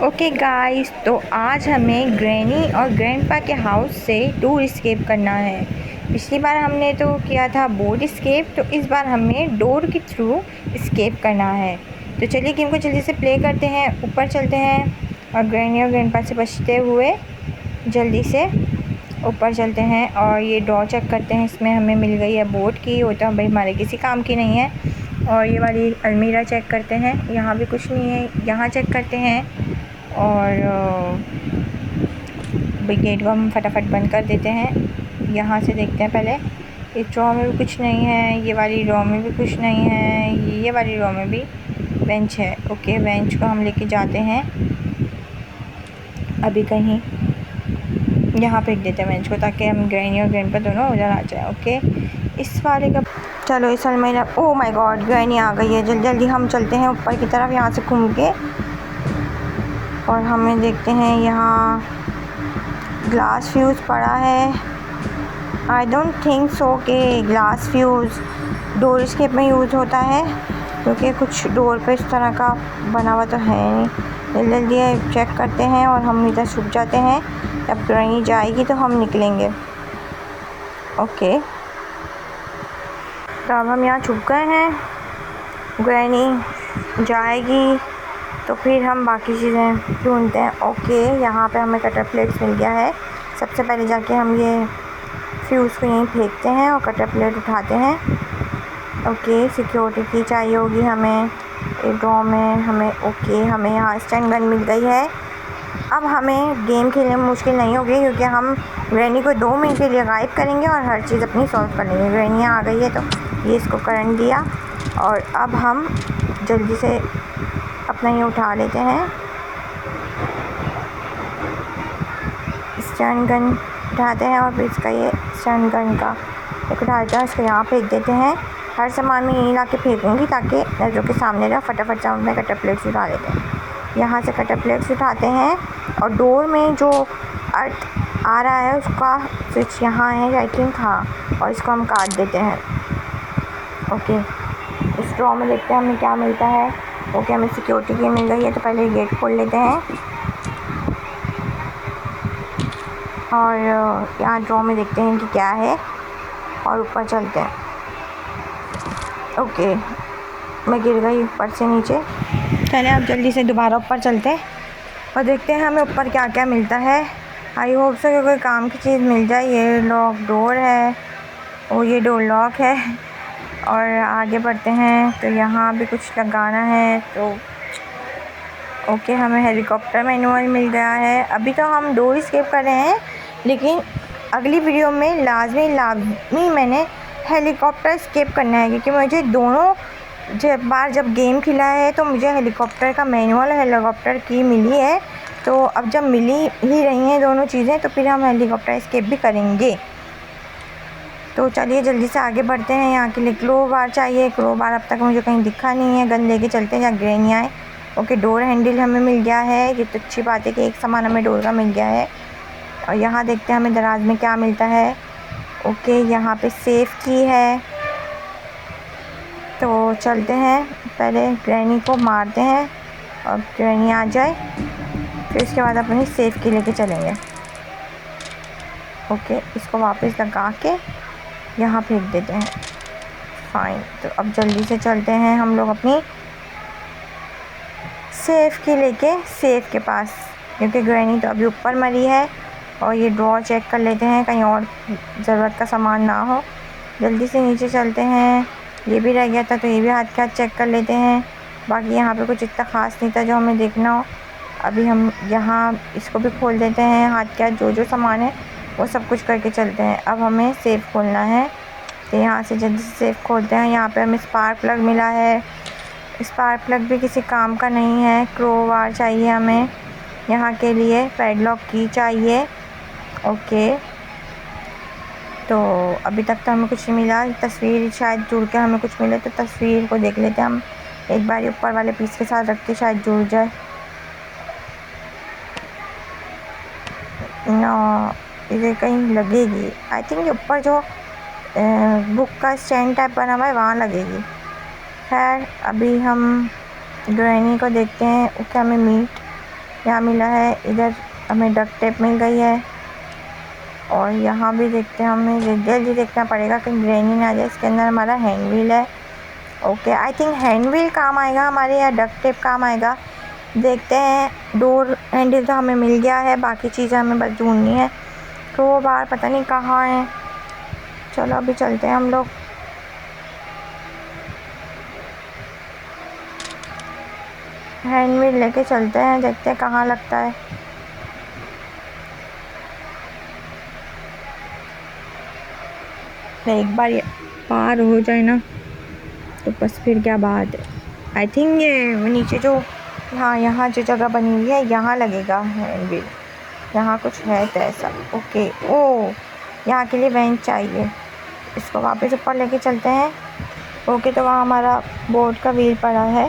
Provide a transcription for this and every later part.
Okay guys, तो आज हमें ग्रैनी और ग्रैंडपा के हाउस से डोर एस्केप करना है। पिछली बार हमने तो किया था बोर्ड एस्केप, तो इस बार हमें डोर के थ्रू एस्केप करना है। तो चलिए गेम को जल्दी से प्ले करते हैं, ऊपर चलते हैं और ग्रैनी और ग्रैंडपा से बचते हुए जल्दी से ऊपर चलते हैं और ये ड्रॉ चेक करते हैं। इसमें हमें मिल गई है बोर्ड की, वो तो भाई हमारे किसी काम की नहीं है। और ये वाली अलमीरा चेक करते हैं, यहाँ भी कुछ नहीं है। यहाँ चेक करते हैं और गेट को हम फटाफट बंद कर देते हैं। यहाँ से देखते हैं पहले, इस ड्रॉ में भी कुछ नहीं है, ये वाली ड्रॉ में भी कुछ नहीं है, ये वाली ड्रॉ में भी बेंच है। ओके, बेंच को हम लेके जाते हैं अभी कहीं, यहाँ फेंक देते हैं बेंच को ताकि हम ग्रैनी और ग्रैंडपा दोनों उधर आ जाए। ओके, इस वाले का चलो इस अलमीरा, ओह माय गॉड ग्रैनी आ गई है। जल्दी जल्दी हम चलते हैं ऊपर की तरफ, यहाँ से घूम के, और हमें देखते हैं यहाँ ग्लास फ्यूज़ पड़ा है। आई डोंट थिंक सो कि ग्लास फ्यूज़ डोर एस्केप में यूज़ होता है, क्योंकि कुछ डोर पे इस तरह का बना हुआ तो है नहीं। जल्दी जल्दी चेक करते हैं और हम इधर छुप जाते हैं। जब ग्रैनी जाएगी तो हम निकलेंगे। ओके, तो अब हम यहाँ छुप गए हैं। ग्रैनी जाएगी तो फिर हम बाकी चीज़ें ढूंढते हैं। ओके, यहाँ पे हमें कटर प्लेट्स मिल गया है। सबसे पहले जाके हम ये फ्यूज़ को यहीं फेंकते हैं और कटर प्लेट उठाते हैं। ओके, सिक्योरिटी की चाहिए होगी हमें एक ड्रॉ में हमें। ओके, हमें यहाँ स्टैंड गन मिल गई है। अब हमें गेम खेलने में मुश्किल नहीं होगी, क्योंकि हम ग्रैनी को 2 मिनट के लिए गायब करेंगे और हर चीज़ अपनी सॉल्व कर लेंगे। ग्रैनी आ गई है तो ये इसको करंट दिया, और अब हम जल्दी से अपना ये उठा लेते हैं। स्टैंड गन उठाते हैं और फिर इसका ये स्टैंड गन का एक उठाते हैं, इसको यहाँ फेंक देते हैं। हर सामान में यहीं ला के फेंकूँगी ताकि नज़रों के सामने रहा। फटाफट से अपने कटर प्लेट्स उठा लेते हैं। यहाँ से कटर प्लेट्स उठाते हैं और डोर में जो अर्थ आ रहा है उसका स्विच यहाँ है आई थिंक, हाँ, और इसको हम काट देते हैं। ओके, इस ड्रॉ में देखते हैं हमें क्या मिलता है। ओके, हमें सिक्योरिटी की मिल गई है, तो पहले गेट खोल लेते हैं और यहाँ ड्रॉ में देखते हैं कि क्या है और ऊपर चलते हैं। ओके, मैं गिर गई ऊपर से नीचे। चले अब जल्दी से दोबारा ऊपर चलते हैं और देखते हैं हमें ऊपर क्या क्या मिलता है। आई होप सो कि कोई काम की चीज़ मिल जाए। ये लॉक डोर है, और ये डोर लॉक है। और आगे बढ़ते हैं तो यहाँ भी कुछ लगाना है। तो ओके, हमें हेलीकॉप्टर मैनुअल मिल गया है। अभी तो हम डोर एस्केप कर रहे हैं, लेकिन अगली वीडियो में लाजमी मैंने हेलीकॉप्टर एस्केप करना है, क्योंकि मुझे दोनों जब गेम खेला है तो मुझे हेलीकॉप्टर का मैनुअल और हेलीकॉप्टर की मिली है। तो अब जब मिली ही रही हैं दोनों चीज़ें, तो फिर हम हेलीकॉप्टर एस्केप भी करेंगे। तो चलिए जल्दी से आगे बढ़ते हैं। यहाँ के लिए क्रोबार चाहिए। क्रोबार अब तक मुझे कहीं दिखा नहीं है। गन लेके चलते हैं जहाँ ग्रैनी आए। ओके, डोर हैंडल हमें मिल गया है। ये तो अच्छी बात है कि एक सामान हमें डोर का मिल गया है। और यहाँ देखते हैं हमें दराज में क्या मिलता है। ओके, यहाँ पे सेफ की है, तो चलते हैं। पहले ग्रैनी को मारते हैं और ग्रैनी आ जाए, फिर उसके बाद अपनी सेफ की लेके चलेंगे। ओके, इसको वापस लगा के यहाँ फेंक देते हैं। फाइन, तो अब जल्दी से चलते हैं हम लोग अपनी सेफ की लेके सेफ के पास, क्योंकि ग्रैनी तो अभी ऊपर मरी है। और ये ड्रॉ चेक कर लेते हैं कहीं और ज़रूरत का सामान ना हो। जल्दी से नीचे चलते हैं। ये भी रह गया था, तो ये भी हाथ के हाथ चेक कर लेते हैं। बाकी यहाँ पे कुछ इतना ख़ास नहीं था जो हमें देखना हो। अभी हम यहाँ इसको भी खोल देते हैं। हाथ के हाथ जो सामान है वो सब कुछ करके चलते हैं। अब हमें सेफ़ खोलना है, तो यहाँ से जल्दी से सेफ़ खोलते हैं। यहाँ पे हमें स्पार्क प्लग मिला है। स्पार्क प्लग भी किसी काम का नहीं है। क्रोबार चाहिए हमें यहाँ के लिए। पैडलॉक की चाहिए। ओके, तो अभी तक तो हमें कुछ नहीं मिला। तस्वीर शायद जुड़ के हमें कुछ मिले, तो तस्वीर को देख लेते हैं हम एक बार। ऊपर वाले पीस के साथ रख के शायद जुड़ जाए। ना, इधर कहीं लगेगी आई थिंक। ऊपर जो बुक का स्टैंड टाइप बना हुआ है वहाँ लगेगी। खैर, अभी हम ग्रैनी को देखते हैं। ओके, हमें मीट यहाँ मिला है, इधर हमें डक्ट टेप मिल गई है। और यहाँ भी देखते हैं, हमें जल्दी देखना पड़ेगा कि ग्रेनी ना आ जाए। इसके अंदर हमारा हैंड व्हील है। Okay, I think hand wheel काम आएगा हमारे, या डक्ट टेप काम आएगा, देखते हैं। डोर हैंडल तो हमें मिल गया है, बाकी चीज़ें हमें बस ढूंढनी है। तो बार पता नहीं कहाँ है। चलो अभी चलते हैं हम लोग। हैंड व्हील लेके चलते हैं, देखते हैं कहाँ लगता है। एक बार ये पार हो जाए ना तो बस फिर क्या बात है। आई थिंक ये नीचे जो यहाँ जो जगह बनी हुई है यहाँ लगेगा हैंड व्हील। यहाँ कुछ है तो ऐसा। ओके, ओ यहाँ के लिए बेंच चाहिए, इसको वापस ऊपर लेके चलते हैं। ओके, तो वहाँ हमारा बोर्ड का व्हील पड़ा है,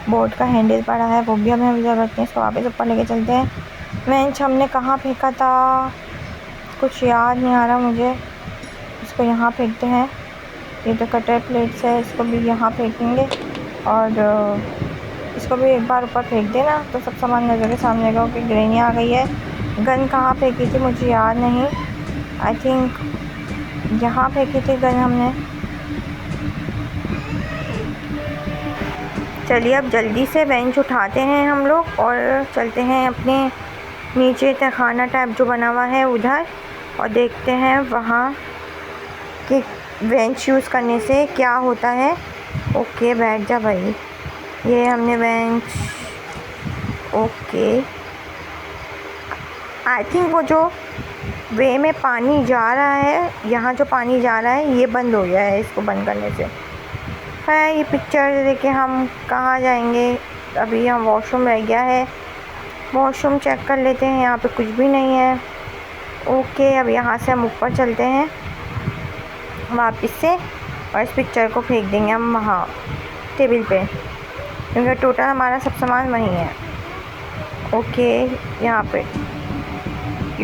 बोर्ड का हैंडल पड़ा है, वो भी हमें ज़रूरत नहीं। इसको वापस ऊपर लेके चलते हैं। बेंच हमने कहाँ फेंका था कुछ याद नहीं आ रहा मुझे। इसको यहाँ फेंकते हैं। ये तो कटर प्लेट्स है, इसको भी यहाँ फेंकेंगे। और इसको भी एक बार ऊपर फेंक देना तो सब सामान नज़र के सामने का। कि ग्रेनी आ गई है। गन कहाँ फेंकी थी मुझे याद नहीं, आई थिंक यहाँ फेंकी थी गन हमने। चलिए अब जल्दी से बेंच उठाते हैं हम लोग और चलते हैं अपने नीचे तहखाना टाइप जो बना हुआ है उधर, और देखते हैं वहाँ कि बेंच यूज़ करने से क्या होता है। ओके, बैठ जा भाई। ये हमने बेंच, ओके। आई थिंक वो जो वे में पानी जा रहा है, यहाँ जो पानी जा रहा है ये बंद हो गया है इसको बंद करने से। है ये पिक्चर देखे हम कहाँ जाएंगे। अभी हम वॉशरूम रह गया है, वॉशरूम चेक कर लेते हैं। यहाँ पे कुछ भी नहीं है। ओके, अब यहाँ से हम ऊपर चलते हैं वापस से, और इस पिक्चर को फेंक देंगे हम वहाँ टेबल पे, क्योंकि टोटल हमारा सब सामान वहीं है। ओके, यहाँ पे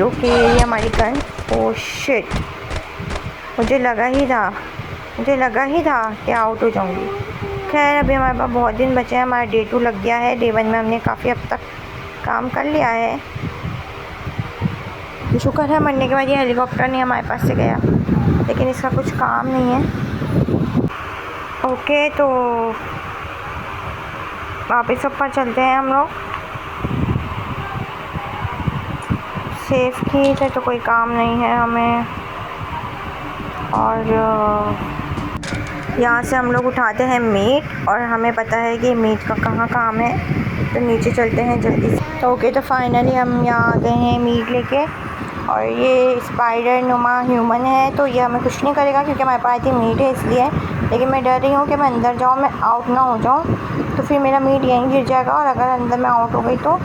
ओके, ये हमारी गन। ओह शिट, मुझे लगा ही था कि आउट हो जाऊंगी। खैर अभी हमारे पास बहुत दिन बचे हैं, हमारा डे 2 लग गया है। डे 1 में हमने काफ़ी हद तक काम कर लिया है। शुक्र है मरने के बाद ये हेलीकॉप्टर नहीं हमारे पास से गया, लेकिन इसका कुछ काम नहीं है। ओके, तो वापस ऊपर चलते हैं हम लोग। सेफ की से तो कोई काम नहीं है हमें। और यहाँ से हम लोग उठाते हैं मीट, और हमें पता है कि मीट का कहाँ काम है, तो नीचे चलते हैं जल्दी से। तो ओके, तो फाइनली हम यहाँ आ गए हैं मीट लेके। और ये स्पाइडर नुमा ह्यूमन है, तो ये हमें कुछ नहीं करेगा क्योंकि हमारे पास ही मीट है इसलिए। लेकिन मैं डर रही हूँ कि मैं अंदर जाऊँ, मैं आउट ना हो जाऊँ, तो फिर मेरा मीट यहीं गिर जाएगा, और अगर अंदर मैं आउट हो गई तो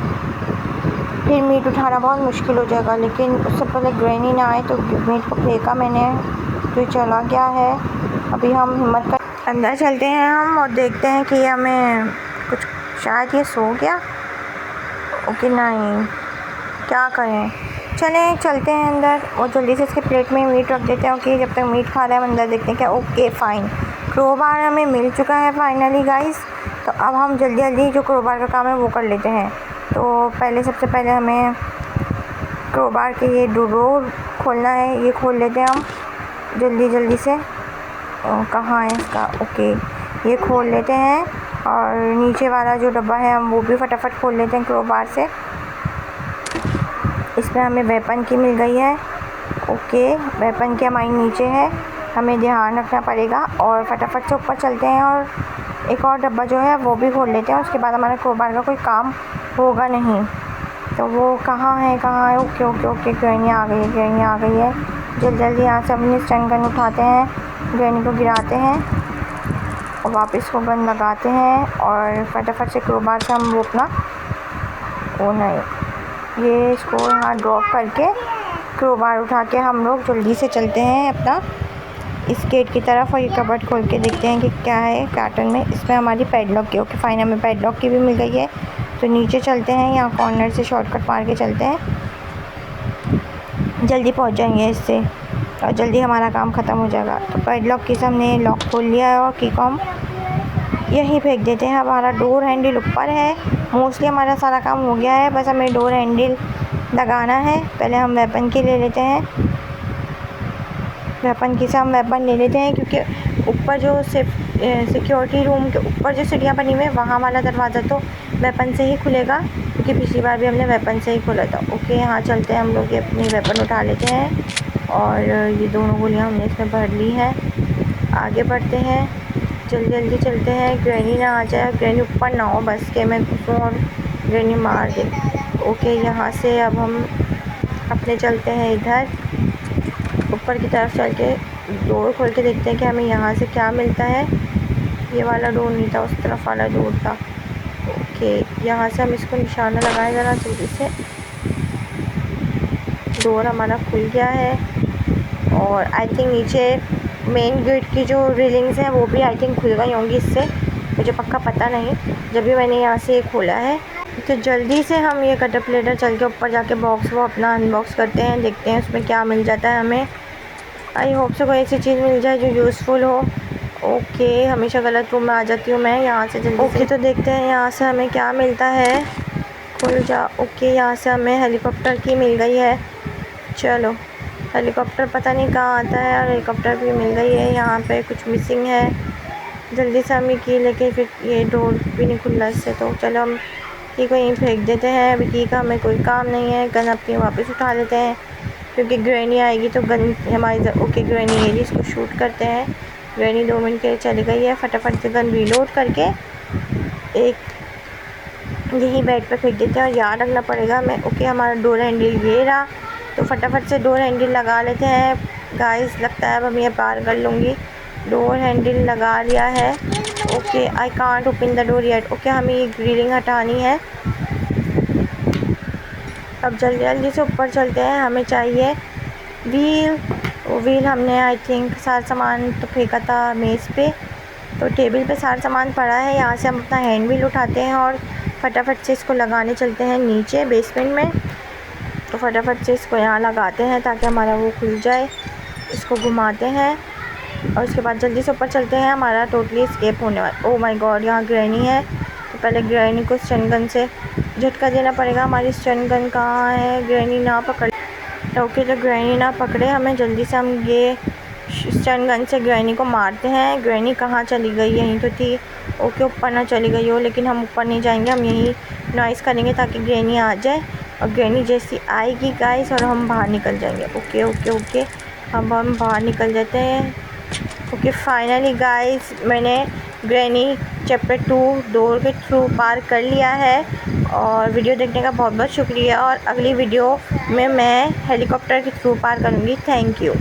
फिर मीट उठाना बहुत मुश्किल हो जाएगा। लेकिन उससे पहले ग्रेनी ना आए तो मीट को फेंका मैंने, तो चला गया है। अभी हम हिम्मत कर अंदर चलते हैं हम, और देखते हैं कि हमें कुछ, शायद ये सो गया। ओके, नहीं, क्या करें। चलें चलते हैं अंदर, और जल्दी से इसके प्लेट में मीट रख देते हैं। ओके, जब तक मीट खा रहे हैं हम अंदर देखते हैं क्या। ओके फाइन, क्रोबार हमें मिल चुका है फाइनली गाइस। तो अब हम जल्दी जल्दी जो क्रोबार का काम है वो कर लेते हैं। तो सबसे पहले हमें क्रोबार के ये डोर खोलना है, ये खोल लेते हैं हम जल्दी से। कहाँ है इसका, ओके, ये खोल लेते हैं। और नीचे वाला जो डब्बा है हम वो भी फटाफट खोल लेते हैं क्रोबार से। इसमें हमें वेपन की मिल गई है। ओके, वेपन की हमारी नीचे है, हमें ध्यान रखना पड़ेगा। और फटाफट से ऊपर चलते हैं और एक और डब्बा जो है वो भी खोल लेते हैं। उसके बाद हमारे क्रोबार का कोई काम होगा नहीं। तो वो कहाँ है। ओके, ग्रेनी आ गई है। जल्दी यहाँ से अपनी स्टन गन उठाते हैं, ग्रेनी को गिराते हैं और वापस को गन लगाते हैं, और फटाफट से क्रोबार से हम वो अपना, ओ नहीं, ये इसको यहाँ ड्रॉप करके क्रोबार उठा के हम लोग जल्दी से चलते हैं अपना इस गेट की तरफ। और ये कबर्ड खोल के देखते हैं कि क्या है कार्टन में। इसमें हमारी पैडलॉक की, ओके फाइन, हमें पैडलॉक की भी मिल गई है। तो नीचे चलते हैं, यहाँ कॉर्नर से शॉर्टकट मार के चलते हैं, जल्दी पहुँच जाएंगे इससे, और जल्दी हमारा काम ख़त्म हो जाएगा। तो पैडलॉक की से हमने लॉक खोल लिया है, और की को हम यहीं फेंक देते हैं। हमारा डोर हैंडल ऊपर है, मोस्टली हमारा सारा काम हो गया है, बस हमें डोर हैंडल लगाना है। पहले हम वेपन की ले लेते हैं, वेपन की से हम वेपन ले लेते हैं, क्योंकि ऊपर जो सिक्योरिटी रूम के ऊपर जो सीढ़ियाँ बनी हुई है वहाँ वाला दरवाज़ा तो वेपन से ही खुलेगा, क्योंकि पिछली बार भी हमने वेपन से ही खोला था। ओके, यहाँ चलते हैं हम लोग, ये अपनी वेपन उठा लेते हैं और ये दोनों गोलियाँ हमने इसमें भर ली हैं। आगे बढ़ते हैं, जल्दी जल्दी चलते हैं, ग्रैनी ना आ जाए, ग्रैनी ऊपर ना हो बस के मैं घुसूँ और ग्रैनी मार दे। ओके, यहाँ से अब हम अपने चलते हैं इधर ऊपर की तरफ, चल के डोर खोल के देखते हैं कि हमें यहाँ से क्या मिलता है। ये वाला डोर नहीं था, उस तरफ वाला डोर था। ओके, यहाँ से हम इसको निशाना लगाएं ज़रा जल्दी से। डोर हमारा खुल गया है और आई थिंक नीचे मेन गेट की जो रेलिंग्स हैं वो भी आई थिंक खुल गई होंगी इससे, मुझे पक्का पता नहीं, जब भी मैंने यहाँ से ये खोला है। तो जल्दी से हम ये कैटरपिलर चल के ऊपर जाके बॉक्स वो अपना अनबॉक्स करते हैं, देखते हैं उसमें क्या मिल जाता है हमें। आई होप से कोई ऐसी चीज़ मिल जाए जो यूज़फुल हो। ओके, हमेशा गलत रूम में आ जाती हूँ मैं, यहाँ से जल्दी ओके तो देखते हैं यहाँ से हमें क्या मिलता है। खुल जा। ओके, यहाँ से हमें हेलीकॉप्टर की मिल गई है। चलो, हेलीकॉप्टर पता नहीं कहाँ आता है और हेलीकॉप्टर भी मिल गई है। यहाँ पे कुछ मिसिंग है, जल्दी से हम ये की लेके, फिर ये डोर भी नहीं खुल रहा इससे, तो चलो हम की को यहीं फेंक देते हैं। अभी की का हमें कोई काम नहीं है, गन अपनी वापस उठा लेते हैं, क्योंकि ग्रैनी आएगी तो गन हमारी। ओके, ग्रैनी है, इसको शूट करते हैं। ग्रैनी 2 मिनट के लिए चली गई है, फटाफट से गन रीलोड करके एक यही बेड पे फेंक देते हैं और याद रखना पड़ेगा हमें। ओके, हमारा डोर हैंडल ये रहा, तो फटाफट से डोर हैंडल लगा लेते हैं गाइस। लगता है अब हम ये पार कर लूँगी। डोर हैंडल लगा लिया है। Okay, I can't open the door yet. Okay, हमें ये ग्रिलिंग हटानी है। अब जल्दी जल्दी से ऊपर चलते हैं, हमें चाहिए व्हील। व्हील हमने आई थिंक सारा सामान तो फेंका था मेज़ पे, तो टेबल पे सारा सामान पड़ा है। यहाँ से हम अपना हैंड व्हील उठाते हैं और फटाफट से इसको लगाने चलते हैं नीचे बेसमेंट में। तो फटाफट से इसको यहाँ लगाते हैं ताकि हमारा वो खुल जाए। इसको घुमाते हैं और उसके बाद जल्दी से ऊपर चलते हैं, हमारा टोटली स्केप होने वाला। ओह माय गॉड, यहाँ ग्रैनी है, तो पहले ग्रैनी को स्टन गन से झटका देना पड़ेगा। हमारी स्टन गन कहाँ है? ग्रैनी ना पकड़। ओके, तो ग्रैनी ना पकड़े हमें, जल्दी से हम ये स्टन गन से ग्रैनी को मारते हैं। ग्रैनी कहाँ चली गई? यहीं तो थी। ओके, ऊपर ना चली गई हो, लेकिन हम ऊपर नहीं जाएंगे, हम यहीं नॉइस करेंगे ताकि ग्रैनी आ जाए। और ग्रैनी जैसी आएगी गाइस और हम बाहर निकल जाएंगे। ओके ओके ओके, अब हम बाहर निकल जाते हैं। ओके, फाइनली गाइस मैंने ग्रैनी चैप्टर 2 डोर के थ्रू पार कर लिया है। और वीडियो देखने का बहुत बहुत शुक्रिया, और अगली वीडियो में मैं हेलीकॉप्टर के थ्रू पार करूँगी। Thank you.